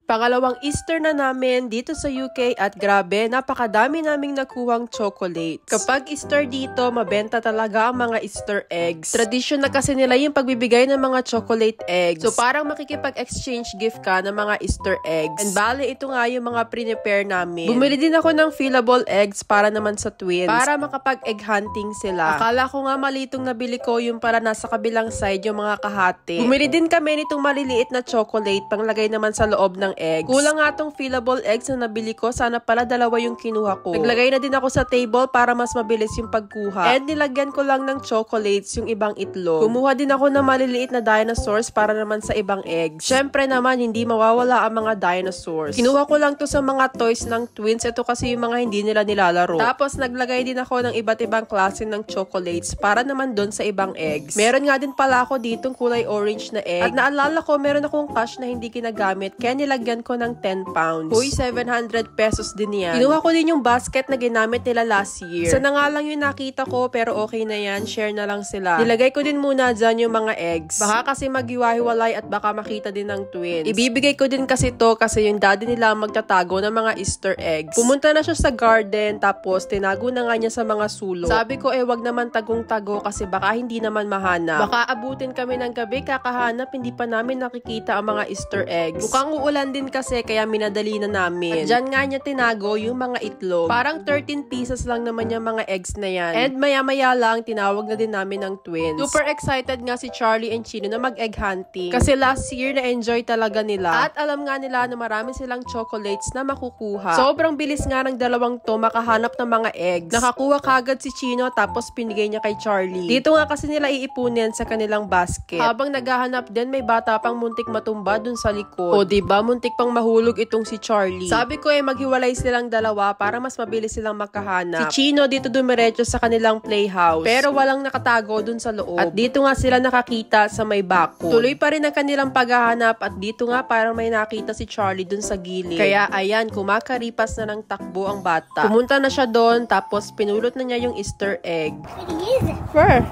Pangalawang Easter na namin dito sa UK at grabe, napakadami naming nakuhang chocolates. Kapag Easter dito, mabenta talaga ang mga Easter eggs. Tradition na kasi nila yung pagbibigay ng mga chocolate eggs. So parang makikipag-exchange gift ka ng mga Easter eggs. And bale, ito nga yung mga prepare namin. Bumili din ako ng fillable eggs para naman sa twins. Para makapag-egg hunting sila. Akala ko nga malitong nabili ko yung para nasa kabilang side yung mga kahati. Bumili din kami nitong maliliit na chocolate panglagay naman sa loob ng eggs. Kulang nga tong fillable eggs na nabili ko. Sana pala dalawa yung kinuha ko. Naglagay na din ako sa table para mas mabilis yung pagkuha. And nilagyan ko lang ng chocolates yung ibang itlog. Kumuha din ako ng maliliit na dinosaurs para naman sa ibang eggs. Syempre naman, hindi mawawala ang mga dinosaurs. Kinuha ko lang to sa mga toys ng twins. Ito kasi yung mga hindi nila nilalaro. Tapos naglagay din ako ng iba't ibang klase ng chocolates para naman doon sa ibang eggs. Meron nga din pala ako ditong kulay orange na egg. At naalala ko, meron akong cash na hindi ginagamit. Kaya nilagyan ko ng 10 pounds. Uy, 700 pesos din yan. Kinuha ko din yung basket na ginamit nila last year. Isa na nga lang yung nakita ko, pero okay na yan. Share na lang sila. Nilagay ko din muna dyan yung mga eggs. Baka kasi maghiwa-hiwalay at baka makita din ng twins. Ibibigay ko din kasi to kasi yung daddy nila magtatago ng mga Easter eggs. Pumunta na siya sa garden, tapos tinago na nga niya sa mga sulok. Sabi ko, wag naman tagong-tago kasi baka hindi naman mahanap. Baka abutin kami ng gabi, kakahanap, hindi pa namin nakikita ang mga Easter eggs. Mukhang uulan din kasi kaya minadali na namin. At dyan nga niya tinago yung mga itlog. Parang 13 pieces lang naman yung mga eggs na yan. And maya-maya lang, tinawag na din namin ng twins. Super excited nga si Charlie and Chino na mag-egg hunting. Kasi last year na-enjoy talaga nila. At alam nga nila na marami silang chocolates na makukuha. Sobrang bilis nga ng dalawang to makahanap ng mga eggs. Nakakuha kagad si Chino tapos pinigay niya kay Charlie. Dito nga kasi nila iipunin sa kanilang basket. Habang naghahanap din, may bata pang muntik matumba dun sa likod. O diba, muntik pang mahulog itong si Charlie. Sabi ko maghiwalay silang dalawa para mas mabilis silang makahanap. Si Chino dito dumiretso sa kanilang playhouse. Pero walang nakatago dun sa loob. At dito nga sila nakakita sa may bako. Tuloy pa rin ang kanilang paghahanap at dito nga parang may nakita si Charlie dun sa gilid. Kaya ayan, kumakaripas na ng takbo ang bata. Pumunta na siya doon tapos pinulot na niya yung Easter egg. What is it? Fur.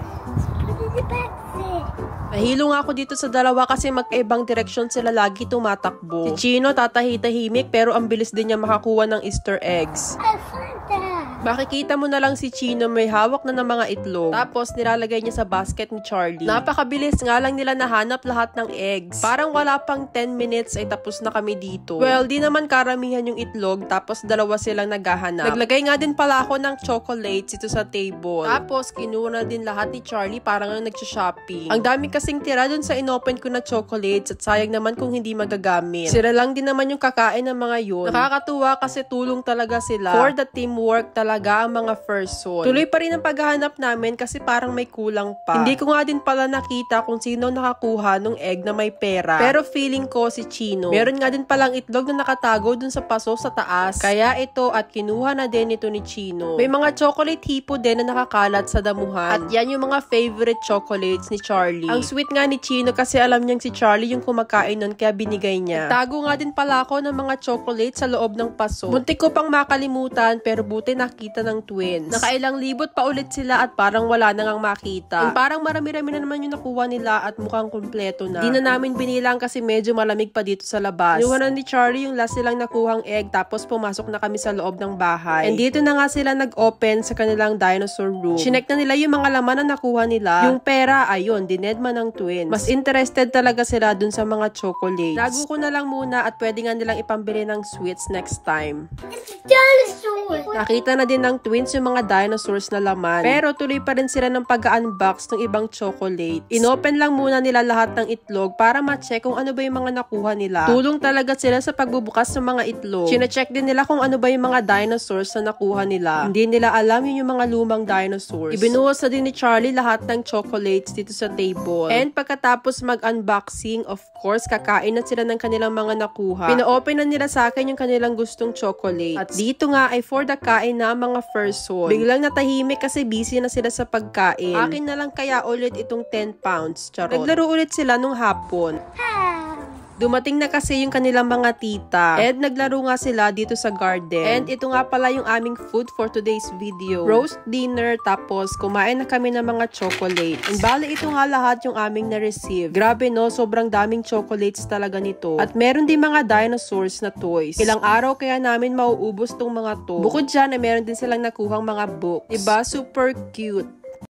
Put it in the basket. Nahilo nga ako dito sa dalawa kasi magkaibang direksyon sila lagi tumatakbo. Si Chino tatahimik pero ang bilis din niya makakuha ng Easter eggs. I found that. Makikita mo na lang si Chino may hawak na ng mga itlog. Tapos nilalagay niya sa basket ni Charlie. Napakabilis nga lang nila nahanap lahat ng eggs. Parang wala pang 10 minutes ay tapos na kami dito. Well, di naman karamihan yung itlog tapos dalawa silang naghahanap. Naglagay nga din pala ako ng chocolates ito sa table. Tapos kinuha na din lahat ni Charlie parang nagsha-shopping. Ang dami kasing tira dun sa inopen ko na chocolates at sayang naman kung hindi magagamit. Sila lang din naman yung kakain ng mga yun. Nakakatuwa kasi tulong talaga sila. For the teamwork talaga ang mga person. Tuloy pa rin ang paghahanap namin kasi parang may kulang pa. Hindi ko nga din pala nakita kung sino nakakuha ng egg na may pera. Pero feeling ko si Chino. Meron nga din palang itlog na nakatago dun sa paso sa taas. Kaya ito at kinuha na din ito ni Chino. May mga chocolate hipo din na nakakalat sa damuhan. At yan yung mga favorite chocolates ni Charlie. Ang sweet nga ni Chino kasi alam niyang si Charlie yung kumakain nun kaya binigay niya. Tago nga din pala ako ng mga chocolate sa loob ng paso. Muntik ko pang makalimutan pero buti nakita ng twins. Nakailang libot pa ulit sila at parang wala na ngang makita. And parang marami-rami na naman yung nakuha nila at mukhang kumpleto na. Di na namin binilang kasi medyo malamig pa dito sa labas. Inuha na ni Charlie yung last silang nakuhang egg tapos pumasok na kami sa loob ng bahay. And dito na nga sila nag-open sa kanilang dinosaur room. Chinek na nila yung mga laman na nakuha nila. Yung pera, ayun, dinedma ng twins. Mas interested talaga sila dun sa mga chocolates. Lago ko na lang muna at pwede nga nilang ipambili ng sweets next time. Dinosaur. Nakita na din ng twins yung mga dinosaurs na laman. Pero tuloy pa rin sila ng pag-unbox ng ibang chocolates. Inopen lang muna nila lahat ng itlog para ma-check kung ano ba yung mga nakuha nila. Tulong talaga sila sa pagbubukas ng mga itlog. Chine-check din nila kung ano ba yung mga dinosaurs na nakuha nila. Hindi nila alam yun yung mga lumang dinosaurs. Ibinuhos na din ni Charlie lahat ng chocolates dito sa table. And pagkatapos mag-unboxing, of course, kakain na sila ng kanilang mga nakuha. Pina-open na nila sa akin yung kanilang gustong chocolate. At dito nga ay for the kain na mga person. Biglang natahimik kasi busy na sila sa pagkain. Akin na lang kaya ulit itong 10 pounds. Charot. Naglaro ulit sila nung hapon. Dumating na kasi yung kanilang mga tita. And naglaro nga sila dito sa garden. And ito nga pala yung aming food for today's video. Roast dinner, tapos kumain na kami ng mga chocolates. And bale, ito nga lahat yung aming na-receive. Grabe no, sobrang daming chocolates talaga nito. At meron din mga dinosaurs na toys. Ilang araw kaya namin mauubos tong mga to. Bukod dyan, meron din silang nakuhang mga books. Diba? Super cute.